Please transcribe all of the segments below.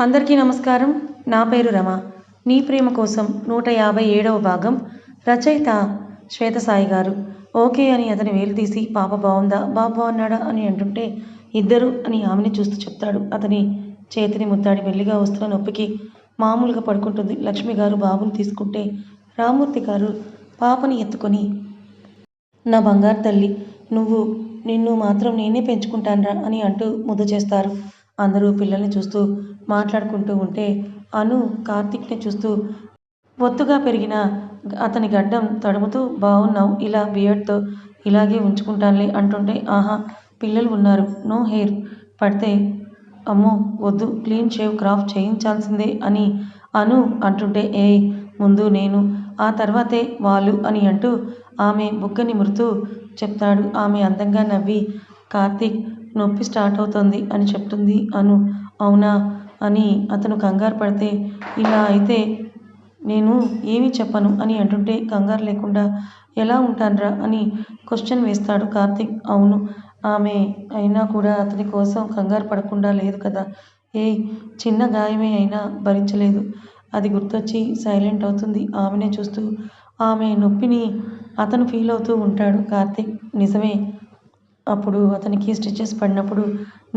అందరికీ నమస్కారం. నా పేరు రమ. నీ ప్రేమ కోసం 157వ భాగం. రచయిత శ్వేతసాయి గారు. ఓకే అని అతని వేలు తీసి పాప బాగుందా, బాబు బాగున్నాడా అని అంటుంటే ఇద్దరు అని ఆమెని చూస్తూ చెప్తాడు. అతని చేతిని ముద్దాడి మెల్లిగా వస్తున్న నొప్పికి మామూలుగా పడుకుంటుంది. లక్ష్మి గారు బాబుని తీసుకుంటే రామూర్తి గారు పాపని ఎత్తుకొని నా బంగారు తల్లి, నిన్ను మాత్రం నేనే పెంచుకుంటానురా అని అంటూ ముద్దు చేస్తారు. అందరూ పిల్లల్ని చూస్తూ మాట్లాడుకుంటూ ఉంటే అను కార్తీక్ని చూస్తూ ఒత్తుగా పెరిగిన అతని గడ్డం తడుముతూ బాగున్నావు, ఇలా బియర్డ్తో ఇలాగే ఉంచుకుంటానులే అంటుంటే ఆహా పిల్లలు ఉన్నారు, నో హెయిర్ పడితే అమ్మో వద్దు, క్లీన్ షేవ్ క్రాఫ్ట్ చేయించాల్సిందే అని అను అంటుంటే ఏయ్ ముందు నేను ఆ తర్వాతే వాళ్ళు అని అంటూ ఆమె బుగ్గ నిమురుతూ చెప్తాడు. ఆమె అందంగా నవ్వి కార్తీక్ నొప్పి స్టార్ట్ అవుతోంది అని చెప్తుంది. అను అవునా అని అతను కంగారు పడితే ఇలా అయితే నేను ఏమీ చెప్పను అని అంటుంటే కంగారు లేకుండా ఎలా ఉంటానురా అని క్వశ్చన్ వేస్తాడు కార్తీక్. అవును ఆమె అయినా కూడా అతని కోసం కంగారు పడకుండా లేదు కదా. ఏయ్ చిన్న గాయమే అయినా భరించలేదు, అది గుర్తొచ్చి సైలెంట్ అవుతుంది. ఆమెనే చూస్తూ ఆమె నొప్పిని అతను ఫీల్ అవుతూ ఉంటాడు. కార్తీక్ నిజమే, అప్పుడు అతనికి స్టిచెస్ పడినప్పుడు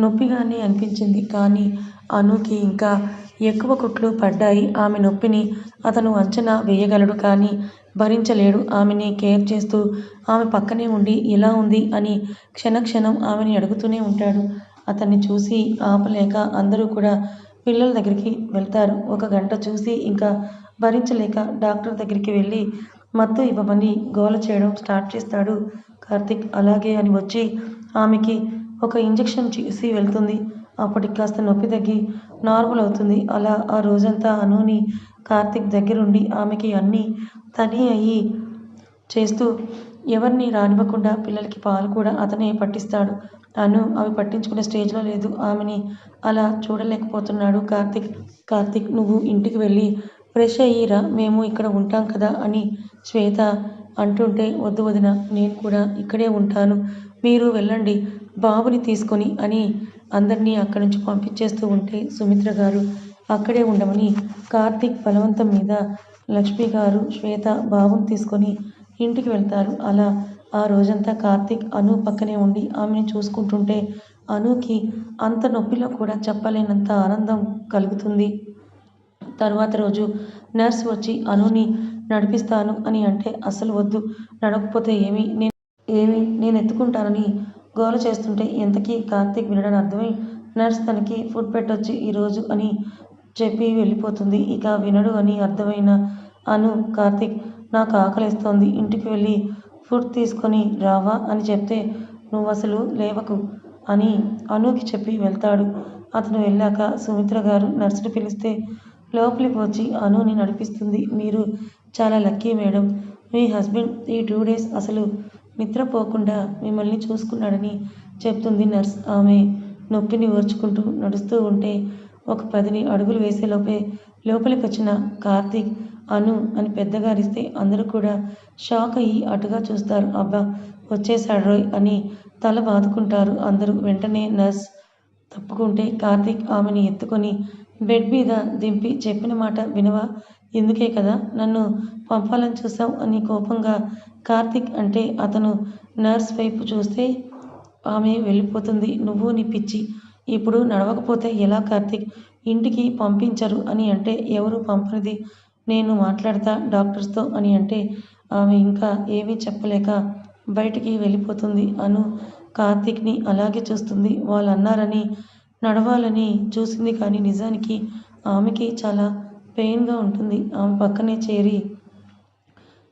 నొప్పిగానే అనిపించింది, కానీ అనుకి ఇంకా ఎక్కువ కుట్లు పడ్డాయి. ఆమె నొప్పిని అతను అంచనా వేయగలడు, కానీ భరించలేడు. ఆమెని కేర్ చేస్తూ ఆమె పక్కనే ఉండి ఎలా ఉంది అని క్షణక్షణం ఆమెని అడుగుతూనే ఉంటాడు. అతన్ని చూసి ఆపలేక అందరూ కూడా పిల్లల దగ్గరికి వెళ్తారు. 1 గంట చూసి ఇంకా భరించలేక డాక్టర్ దగ్గరికి వెళ్ళి మత్తు ఇవ్వమని గోల చేయడం స్టార్ట్ చేస్తాడు కార్తీక్. అలాగే అని వచ్చి ఆమెకి ఒక ఇంజెక్షన్ చేసి వెళ్తుంది. అప్పటికి కాస్త నొప్పి తగ్గి నార్మల్ అవుతుంది. అలా ఆ రోజంతా అనుని కార్తీక్ దగ్గరుండి ఆమెకి అన్నీ తనే అయ్యి చేస్తూ ఎవరిని రానివ్వకుండా పిల్లలకి పాలు కూడా అతనే పట్టిస్తాడు. అను అవి పట్టించుకునే స్టేజ్లో లేదు. ఆమెని అలా చూడలేకపోతున్నాడు కార్తీక్. కార్తీక్ నువ్వు ఇంటికి వెళ్ళి ఫ్రెష్ అయ్యిరా, మేము ఇక్కడ ఉంటాం కదా అని శ్వేత అంటుంటే వద్దు వదిన, నేను కూడా ఇక్కడే ఉంటాను, మీరు వెళ్ళండి బాబుని తీసుకొని అని అందరినీ అక్కడి నుంచి పంపించేస్తూ ఉంటే సుమిత్ర గారు అక్కడే ఉండమని కార్తీక్ బలవంతం మీద లక్ష్మి గారు శ్వేత బాబుని తీసుకొని ఇంటికి వెళ్తారు. అలా ఆ రోజంతా కార్తీక్ అను పక్కనే ఉండి ఆమెను చూసుకుంటుంటే అనుకి అంత నొప్పిలో కూడా చెప్పలేనంత ఆనందం కలుగుతుంది. తరువాత రోజు నర్స్ వచ్చి అనుని నడిపిస్తాను అని అంటే అస్సలు వద్దు, నడవకపోతే నేను ఎత్తుకుంటానని గోల చేస్తుంటే ఎంతకీ కార్తీక్ వినడని అర్థమై నర్స్ తనకి ఫుడ్ పెట్టొచ్చు ఈరోజు అని చెప్పి వెళ్ళిపోతుంది. ఇక వినడు అని అర్థమైన అను కార్తీక్ నాకు ఆకలేస్తోంది, ఇంటికి వెళ్ళి ఫుడ్ తీసుకొని రావా అని చెప్తే నువ్వు అసలు లేవకు అని అనుకి చెప్పి వెళ్తాడు. అతను వెళ్ళాక సుమిత్ర గారు నర్సుని పిలిస్తే లోపలికి వచ్చి అనుని నడిపిస్తుంది. మీరు చాలా లక్కీ మేడం, మీ హస్బెండ్ ఈ 2 డేస్ అసలు నిద్రపోకుండా మిమ్మల్ని చూసుకున్నాడని చెప్తుంది నర్స్. ఆమె నొప్పిని ఓర్చుకుంటూ నడుస్తూ ఉంటే ఒక 10 అడుగులు వేసేలోపే లోపలికి వచ్చిన కార్తీక్ అను అని పెద్దగా అరిస్తే అందరూ కూడా షాక్ అయ్యి అటుగా చూస్తారు. అబ్బా వచ్చేసాడు రోయ్ అని తల బాదుకుంటారు అందరూ. వెంటనే నర్స్ తప్పుకుంటే కార్తీక్ ఆమెని ఎత్తుకొని బెడ్ మీద దింపి చెప్పిన మాట వినవా, ఎందుకే కదా నన్ను పంపాలని చూసావు అని కోపంగా కార్తీక్ అంటే అతను నర్స్ వైపు చూస్తే ఆమె వెళ్ళిపోతుంది. నువ్వు నీ పిచ్చి, ఇప్పుడు నడవకపోతే ఎలా కార్తీక్, ఇంటికి పంపించరు అని అంటే ఎవరు పంపనిది, నేను మాట్లాడతా డాక్టర్స్తో అని అంటే ఆమె ఇంకా ఏమీ చెప్పలేక బయటికి వెళ్ళిపోతుంది. అను కార్తీక్ని అలాగే చూస్తుంది. వాళ్ళు అన్నారని నడవాలని చూసింది, కానీ నిజానికి ఆమెకి చాలా పెయిన్గా ఉంటుంది. ఆమె పక్కనే చేరి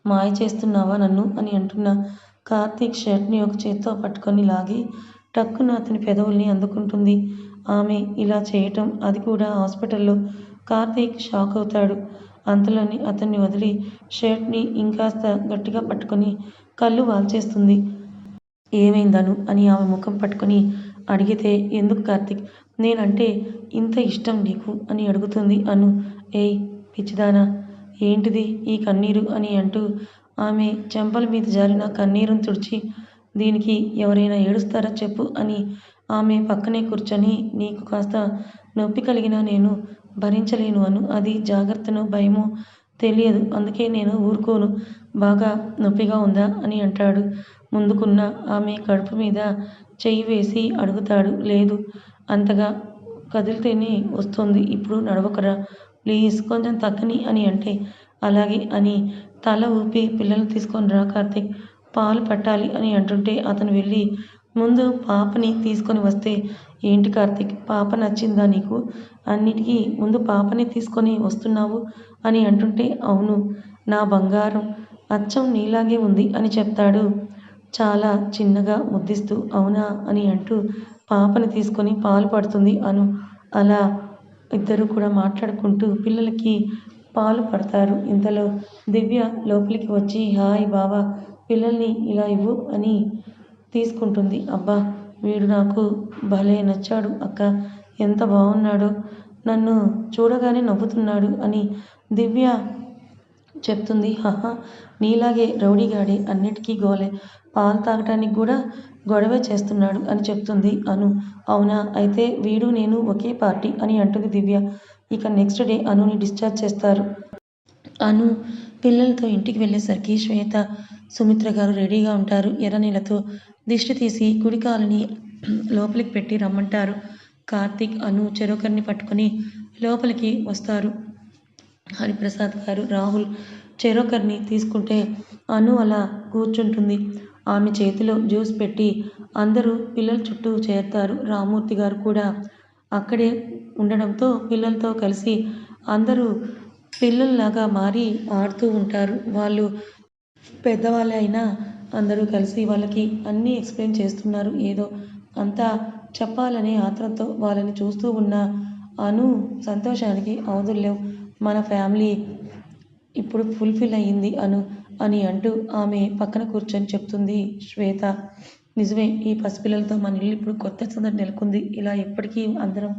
మాయ చేస్తున్నావా నన్ను అని అంటున్న కార్తీక్ షర్ట్ని ఒక చేత్తో పట్టుకొని లాగి టక్కున అతని పెదవుల్ని అందుకుంటుంది. ఆమె ఇలా చేయటం, అది కూడా హాస్పిటల్లో. కార్తీక్ షాక్ అవుతాడు. అంతలోని అతన్ని వదిలి షర్ట్ని ఇంకాస్త గట్టిగా పట్టుకొని కళ్ళు వాల్చేస్తుంది. ఏమైందను అని ఆమె ముఖం పట్టుకొని అడిగితే ఎందుకు కార్తీక్, నేనంటే ఇంత ఇష్టం నీకు అని అడుగుతుంది అను. ఏయ్ పిచ్చిదానా, ఏంటిది ఈ కన్నీరు అని అంటూ ఆమె చెంపల మీద జారిన కన్నీరును తుడిచి దీనికి ఎవరైనా ఏడుస్తారా చెప్పు అని ఆమె పక్కనే కూర్చొని నీకు కాస్త నొప్పి కలిగినా నేను భరించలేను అను. అది జాగ్రత్తనో భయమో తెలియదు. అందుకే నేను ఊరుకోను. బాగా నొప్పిగా ఉందా అని అంటాడు. ముందుకున్న ఆమె కడుపు మీద చెయ్యి వేసి అడుగుతాడు. లేదు, అంతగా కదిలితేనే వస్తుంది. ఇప్పుడు నడవకురా ప్లీజ్, కొంచెం తగ్గని అని అంటే, అలాగే అని తల ఊపి పిల్లల్ని తీసుకొని రా కార్తీక్, పాలు పట్టాలి అని అంటుంటే అతను వెళ్ళి ముందు పాపని తీసుకొని వస్తే, ఏంటి కార్తీక్, పాప నచ్చిందా నీకు? అన్నిటికీ ముందు పాపని తీసుకొని వస్తున్నావు అని అంటుంటే, అవును నా బంగారం, అచ్చం నీలాగే ఉంది అని చెప్తాడు చాలా చిన్నగా ముద్దిస్తూ. అవునా అని అంటూ పాపని తీసుకొని పాలు పడుతుంది అను. అలా ఇద్దరు కూడా మాట్లాడుకుంటూ పిల్లలకి పాలు పడతారు. ఇంతలో దివ్య లోపలికి వచ్చి, హాయ్ బావా, పిల్లల్ని ఇలా ఇవ్వు అని తీసుకుంటుంది. అబ్బా, వీడు నాకు భలే నచ్చాడు అక్క, ఎంత బాగున్నాడో, నన్ను చూడగానే నవ్వుతున్నాడు అని దివ్య చెప్తుంది. హహ, నీలాగే రౌడీగాడే, అన్నిటికీ గోలే, పాలు తాగటానికి కూడా గొడవే చేస్తున్నాడు అని చెప్తుంది అను. అవునా, అయితే వీడు నేను ఒకే పార్టీ అని అంటుంది దివ్య. ఇక నెక్స్ట్ డే అనుని డిశ్చార్జ్ చేస్తారు. అను పిల్లలతో ఇంటికి వెళ్ళేసరికి శ్వేత, సుమిత్ర గారు రెడీగా ఉంటారు. ఎర్రనీళ్ళతో దిష్టి తీసి కుడి కాలుని లోపలికి పెట్టి రమ్మంటారు. కార్తీక్, అను చెరొకరిని పట్టుకొని లోపలికి వస్తారు. హరిప్రసాద్ గారు, రాహుల్ చెరొకరిని తీసుకుంటే అను అలా కూర్చుంటుంది. ఆమె చేతిలో జ్యూస్ పెట్టి అందరూ పిల్లల చుట్టూ చేరతారు. రామ్మూర్తి గారు కూడా అక్కడే ఉండడంతో పిల్లలతో కలిసి అందరూ పిల్లల్లాగా మారి ఆడుతూ ఉంటారు. వాళ్ళు పెద్దవాళ్ళే అయినా అందరూ కలిసి వాళ్ళకి అన్నీ ఎక్స్ప్లెయిన్ చేస్తున్నారు. ఏదో అంతా చెప్పాలనే ఆత్రంతో వాళ్ళని చూస్తూ ఉన్న అను సంతోషానికి అవధుల్లేవు. మన ఫ్యామిలీ ఇప్పుడు ఫుల్ఫిల్ అయ్యింది అను అని అంటూ ఆమె పక్కన కూర్చొని చెప్తుంది శ్వేత. నిజమే, ఈ పసిపిల్లలతో మన ఇల్లు ఇప్పుడు కొత్త సందడి నెలకొంది. ఇలా ఎప్పటికీ అందరం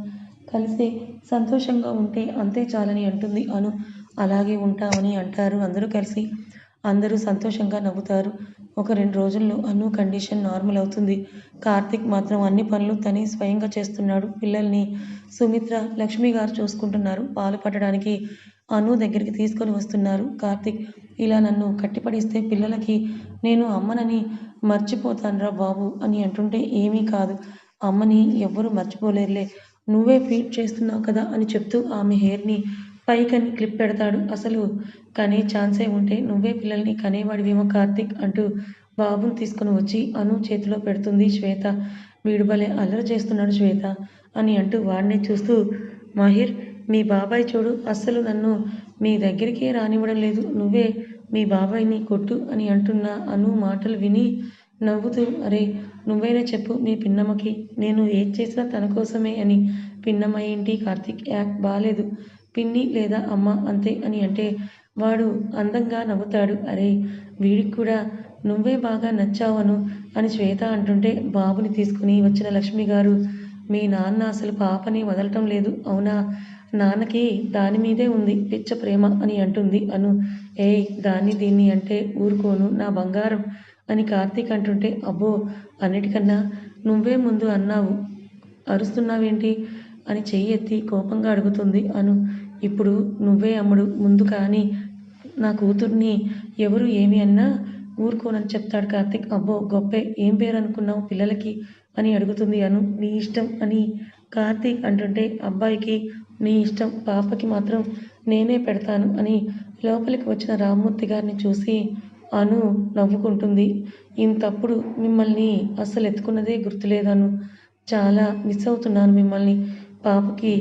కలిసే సంతోషంగా ఉంటే అంతే చాలని అంటుంది అను. అలాగే ఉంటామని అంటారు అందరూ కలిసి. అందరూ సంతోషంగా నవ్వుతారు. ఒక 2 రోజుల్లో అను కండిషన్ నార్మల్ అవుతుంది. కార్తీక్ మాత్రం అన్ని పనులు తనే స్వయంగా చేస్తున్నాడు. పిల్లల్ని సుమిత్ర, లక్ష్మి గారు చూసుకుంటున్నారు. పాలు పట్టడానికి అను దగ్గరికి తీసుకొని వస్తున్నారు. కార్తీక్, ఇలా నన్ను కట్టిపడేస్తే పిల్లలకి నేను అమ్మనని మర్చిపోతానురా బాబు అని అంటుంటే, ఏమీ కాదు, అమ్మని ఎవ్వరూ మర్చిపోలేరులే, నువ్వే ఫీడ్ చేస్తున్నావు కదా అని చెప్తూ ఆమె హెయిర్ని పైకని క్లిప్ పెడతాడు. అసలు కనే ఛాన్సే ఉంటే నువ్వే పిల్లల్ని కనేవాడివేమో కార్తీక్ అంటూ బాబుని తీసుకుని వచ్చి అను చేతిలో పెడుతుంది శ్వేత. వీడు భలే అల్లరి చేస్తున్నాడు శ్వేత అని అంటూ వాడినే చూస్తూ, మాహిర్, మీ బాబాయ్ చూడు, అస్సలు నన్ను మీ దగ్గరికే రానివ్వడం లేదు, నువ్వే మీ బాబాయ్ని కొట్టు అని అంటున్న అను మాటలు విని నవ్వుతూ, అరే నువ్వైనా చెప్పు మీ పిన్నమ్మకి, నేను ఏది చేసినా తన కోసమే అని. పిన్నమ్మ ఏంటి కార్తీక్, యాక్ట్ బాలేదు, పిన్ని లేదా అమ్మ అంతే అని అంటే వాడు అందంగా నవ్వుతాడు. అరే వీడికి కూడా నువ్వే బాగా నచ్చావను అని శ్వేత అంటుంటే, బాబుని తీసుకుని వచ్చిన లక్ష్మి గారు, మీ నాన్న అసలు పాపని వదలటం లేదు అవునా, నాన్నకి దాని మీదే ఉంది పిచ్చ ప్రేమ అని అంటుంది అను. ఏయ్, దాన్ని దీన్ని అంటే ఊరుకోను నా బంగారం అని కార్తీక్ అంటుంటే, అబ్బో, అన్నిటికన్నా నువ్వే ముందు అన్నావు, అరుస్తున్నావేంటి అని చెయ్యి ఎత్తి కోపంగా అడుగుతుంది అను. ఇప్పుడు నువ్వే అమ్ముడు ముందు, కానీ నా కూతుర్ని ఎవరు ఏమి అన్నా ఊరుకోనని చెప్తాడు కార్తీక్. అబ్బో గొప్పే, ఏం పేరు అనుకున్నావు పిల్లలకి అని అడుగుతుంది అను. నీ ఇష్టం అని కార్తీక్ అంటుంటే, అబ్బాయికి నీ ఇష్టం, పాపకి మాత్రం నేనే పెడతాను అని లోపలికి వచ్చిన రామ్మూర్తి గారిని చూసి అను నవ్వుకుంటుంది. ఇంతప్పుడు మిమ్మల్ని అస్సలు ఎత్తుకున్నదే గుర్తులేదను, చాలా మిస్ అవుతున్నాను మిమ్మల్ని, పాపకి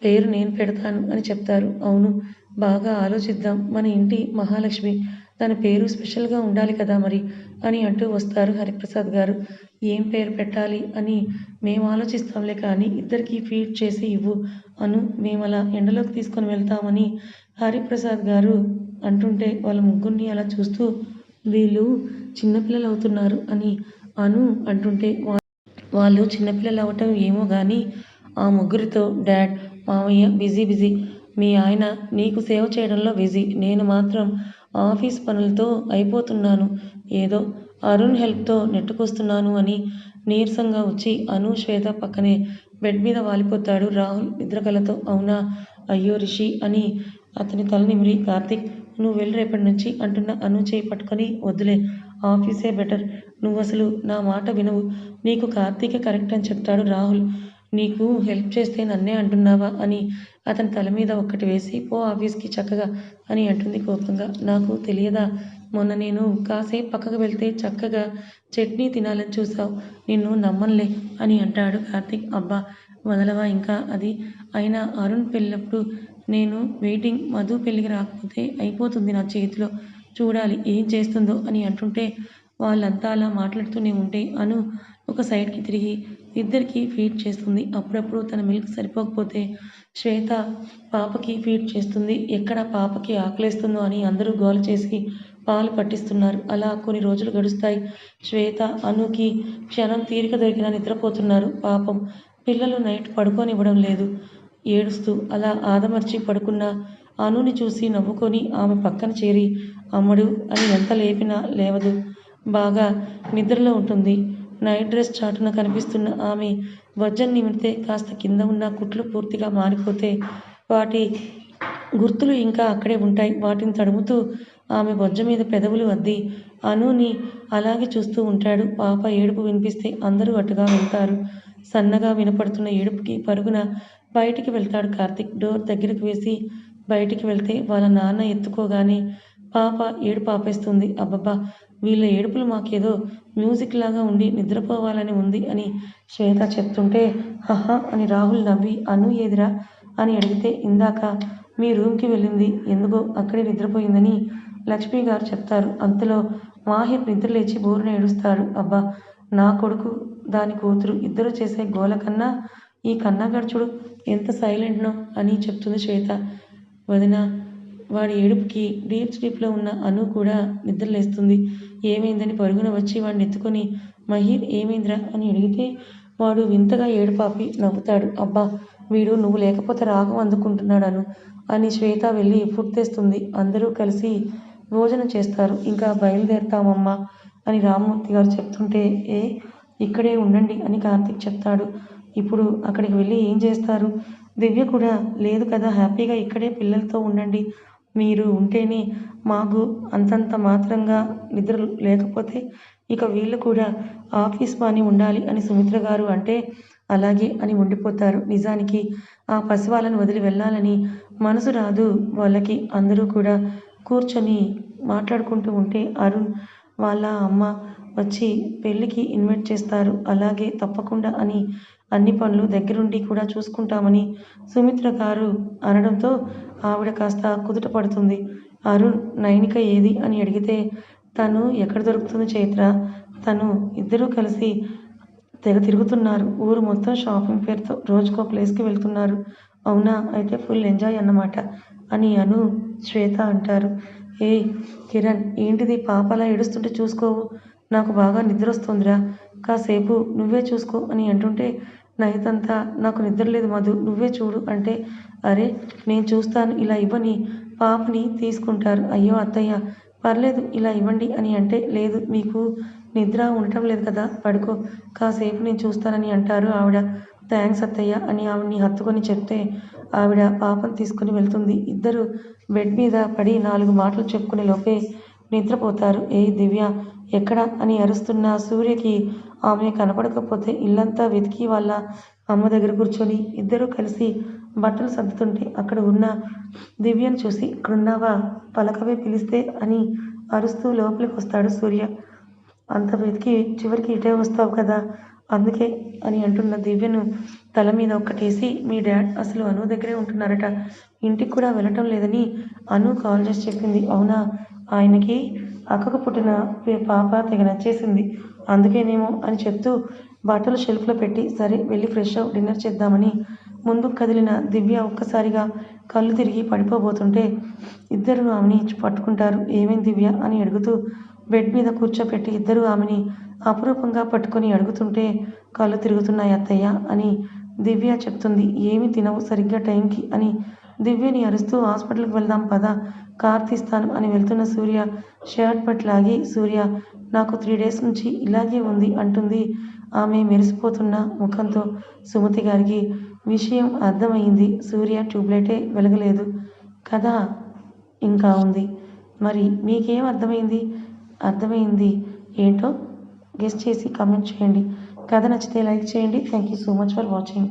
పేరు నేను పెడతాను అని చెప్తారు. అవును, బాగా ఆలోచిద్దాం, మన ఇంటి మహాలక్ష్మి, తన పేరు స్పెషల్గా ఉండాలి కదా మరి అని అంటూ వస్తారు హరిప్రసాద్ గారు. ఏం పేరు పెట్టాలి అని మేము ఆలోచిస్తాంలే, కానీ ఇద్దరికీ ఫీడ్ చేసి ఇవ్వు అను, మేము అలా ఎండలోకి తీసుకొని వెళ్తామని హరిప్రసాద్ గారు అంటుంటే వాళ్ళ ముగ్గురిని అలా చూస్తూ, వీళ్ళు చిన్నపిల్లలు అవుతున్నారు అని అను అంటుంటే, వాళ్ళు చిన్నపిల్లలు అవ్వటం ఏమో కానీ ఆ ముగ్గురితో డాడ్, మామయ్య బిజీ, మీ ఆయన నీకు సేవ చేయడంలో బిజీ, నేను మాత్రం ఆఫీస్ పనులతో అయిపోతున్నాను, ఏదో అరుణ్ హెల్ప్తో నెట్టుకొస్తున్నాను అని నీరసంగా వచ్చి అను శ్వేత పక్కనే బెడ్ మీద వాలిపోతాడు రాహుల్ నిద్రకలతో. అవునా? అయ్యో రిషి అని అతని తల నిమిరి కార్తీక్ నువ్వు వెళ్ళి రేపటి నుంచి అంటున్న అను చేయి పట్టుకొని వద్దులే ఆఫీసే బెటర్. నువ్వసలు నా మాట వినవు. నీకు కార్తీకే కరెక్ట్ అని చెప్తాడు రాహుల్. నీకు హెల్ప్ చేస్తే నన్నే అంటున్నావా అని అతని తల మీద ఒక్కటి వేసి పో ఆఫీస్కి చక్కగా అని అంటుంది కోపంగా. నాకు తెలియదా? మొన్న నేను కాసేపు పక్కకు వెళ్తే చక్కగా చట్నీ తినాలని చూసావు. నిన్ను నమ్మన్లే అని అంటాడు కార్తీక్. అబ్బా వదలవా ఇంకా అది? అయినా అరుణ్ పెళ్ళప్పుడు నేను వెయిటింగ్. మధు పెళ్ళికి రాకపోతే అయిపోతుంది నా చేతిలో. చూడాలి ఏం చేస్తుందో అని అంటుంటే వాళ్ళంతా అలా మాట్లాడుతూనే ఉంటే అను ఒక సైడ్కి తిరిగి ఇద్దరికి ఫీడ్ చేస్తుంది. అప్పుడప్పుడు తన మిల్క్ సరిపోకపోతే శ్వేత పాపకి ఫీడ్ చేస్తుంది. ఎక్కడ పాపకి ఆకలేస్తుందో అని అందరూ గోల చేసి పాలు పట్టిస్తున్నారు. అలా కొన్ని రోజులు గడుస్తాయి. శ్వేత అనుకి క్షణం తీరిక దొరికినా నిద్రపోతున్నారు. పాపం పిల్లలు నైట్ పడుకోనివ్వడం లేదు. ఏడుస్తూ అలా ఆదమర్చి పడుకున్న అనుని చూసి నవ్వుకొని ఆమె పక్కన చేరి అమ్మడు అని ఎంత లేపినా లేవదు. బాగా నిద్రలో ఉంటుంది. నైట్ డ్రెస్ చాటున కనిపిస్తున్న ఆమె వజ్జం నిమిరితే కాస్త కింద ఉన్న కుట్లు పూర్తిగా మారిపోతే వాటి గుర్తులు ఇంకా అక్కడే ఉంటాయి. వాటిని తడుముతూ ఆమె బొజ్జ మీద పెదవులు అద్ది అనుని అలాగే చూస్తూ ఉంటాడు. పాప ఏడుపు వినిపిస్తే అందరూ అటుగా వెళ్తారు. సన్నగా వినపడుతున్న ఏడుపుకి పరుగున బయటికి వెళ్తాడు కార్తీక్. డోర్ దగ్గరకు వేసి బయటికి వెళ్తే వాళ్ళ నాన్న ఎత్తుకోగానే పాప ఏడుపు ఆపేస్తుంది. అబ్బబ్బా వీళ్ళ ఏడుపులు మాకేదో మ్యూజిక్ లాగా ఉండి నిద్రపోవాలని ఉంది అని శ్వేత చెప్తుంటే హహా అని రాహుల్ నవ్వి అను ఏదిరా అని అడిగితే ఇందాక మీ రూమ్కి వెళ్ళింది. ఎందుకో అక్కడే నిద్రపోయిందని లక్ష్మి గారు చెప్తారు. అంతలో మాహిర్ నిద్ర లేచి బోరున ఏడుస్తాడు. అబ్బా నా కొడుకు దాని కూతురు ఇద్దరు చేసే గోల కన్నా ఈ కన్నాగాడు చూడు ఎంత సైలెంట్నో అని చెప్తుంది శ్వేత. వదిన వాడి ఏడుపుకి డీప్ స్లీప్లో ఉన్న అను కూడా నిద్రలేస్తుంది. ఏమైందని పరుగున వచ్చి వాడిని ఎత్తుకొని మహీర్ ఏమైందిరా అని అడిగితే వాడు వింతగా ఏడుపాపి నవ్వుతాడు. అబ్బా వీడు నువ్వు లేకపోతే రాగం అందుకుంటున్నాడు అను అని శ్వేత వెళ్ళి ఫుడ్ తెస్తుంది. అందరూ కలిసి భోజనం చేస్తారు. ఇంకా బయలుదేరుతామమ్మా అని రామ్మూర్తి గారు చెప్తుంటే ఇక్కడే ఉండండి అని కార్తీక్ చెప్తాడు. ఇప్పుడు అక్కడికి వెళ్ళి ఏం చేస్తారు? దివ్య కూడా లేదు కదా హ్యాపీగా ఇక్కడే పిల్లలతో ఉండండి. మీరు ఉంటేనే మాకు అంతంత మాత్రంగా నిద్ర లేకపోతే ఇక వీళ్ళు కూడా ఆఫీస్ పని ఉండాలి అని సుమిత్ర గారు అంటే అలాగే అని ఉండిపోతారు. నిజానికి ఆ పసివాళ్ళని వదిలి వెళ్ళాలని మనసు రాదు వాళ్ళకి. అందరూ కూడా కూర్చొని మాట్లాడుకుంటూ ఉంటే అరుణ్ వాళ్ళ అమ్మ వచ్చి పెళ్ళికి ఇన్వైట్ చేస్తారు. అలాగే తప్పకుండా అని అన్ని పనులు దగ్గరుండి కూడా చూసుకుంటామని సుమిత్ర గారు అనడంతో ఆవిడ కాస్త కుదుట పడుతుంది. అరుణ్ నైనిక ఏది అని అడిగితే తను ఎక్కడ దొరుకుతుంది చైత్ర, తను ఇద్దరూ కలిసి తెగ తిరుగుతున్నారు. ఊరు మొత్తం షాపింగ్ పేరుతో రోజుకో ప్లేస్కి వెళ్తున్నారు. అవునా అయితే ఫుల్ ఎంజాయ్ అన్నమాట అని అను శ్వేత అంటారు. ఏయ్ కిరణ్ ఏంటిది పాప అలా ఏడుస్తుంటే చూసుకోవు, నాకు బాగా నిద్ర వస్తుందిరా, కాసేపు నువ్వే చూసుకో అని అంటుంటే నైట్ అంతా నాకు నిద్ర లేదు మధు నువ్వే చూడు అంటే అరే నేను చూస్తాను ఇలా ఇవ్వని పాపని తీసుకుంటారు. అయ్యో అత్తయ్య పర్లేదు ఇలా ఇవ్వండి అని అంటే లేదు మీకు నిద్ర ఉండటం లేదు కదా పడుకో కాసేపు నేను చూస్తానని అంటారు ఆవిడ. థ్యాంక్స్ అత్తయ్య అని ఆవిడ్ని హత్తుకొని చెప్తే ఆవిడ పాపను తీసుకుని వెళ్తుంది. ఇద్దరు బెడ్ మీద పడి 4 మాటలు చెప్పుకునే లోపే నిద్రపోతారు. దివ్య ఎక్కడ అని అరుస్తున్న సూర్యకి ఆమె కనపడకపోతే ఇల్లంతా వెతికి వాళ్ళ అమ్మ దగ్గర కూర్చొని ఇద్దరూ కలిసి బట్టలు సర్దుతుంటే అక్కడ ఉన్న దివ్యను చూసి ఇక్కడున్నావా పలకవే పిలిస్తే అని అరుస్తూ లోపలికి వస్తాడు సూర్య. అంత వెతికి చివరికి ఇటే వస్తావు కదా అందుకే అని అంటున్న దివ్యను తల మీద ఒక్కటేసి మీ డాడ్ అసలు అను దగ్గరే ఉంటున్నారట, ఇంటికి కూడా వెళ్ళటం లేదని అను కాల్ చేసి చెప్పింది. అవునా ఆయనకి అక్కకు పుట్టిన పాప తెగ నచ్చేసింది అందుకేనేమో అని చెప్తూ బట్టలు షెల్ఫ్లో పెట్టి సరే వెళ్ళి ఫ్రెష్ అవ్ డిన్నర్ చేద్దామని ముందుకు కదిలిన దివ్య ఒక్కసారిగా కళ్ళు తిరిగి పడిపోబోతుంటే ఇద్దరు ఆమెని పట్టుకుంటారు. ఏమైంది దివ్య అని అడుగుతూ బెడ్ మీద కూర్చోపెట్టి ఇద్దరు ఆమెని అపురూపంగా పట్టుకొని అడుగుతుంటే కళ్ళు తిరుగుతున్నాయి అత్తయ్య అని దివ్య చెప్తుంది. ఏమి తినవు సరిగ్గా టైంకి అని దివ్యని అరుస్తూ హాస్పిటల్కి వెళ్దాం పద కార్ తీస్తాను అని వెళ్తున్న సూర్య షర్ట్ పట్టి లాగి సూర్య నాకు 3 days నుంచి ఇలాగే ఉంది అంటుంది ఆమె మెరిసిపోతున్న ముఖంతో సుమతి గారికి విషయం అర్థమైంది. సూర్య ట్యూబ్లైటే వెలగలేదు. కథ ఇంకా ఉంది. మరి మీకేం అర్థమైంది? అర్థమైంది ఏంటో గెస్ చేసి కామెంట్ చేయండి. కథ నచ్చితే లైక్ చేయండి. Thank you so much for watching.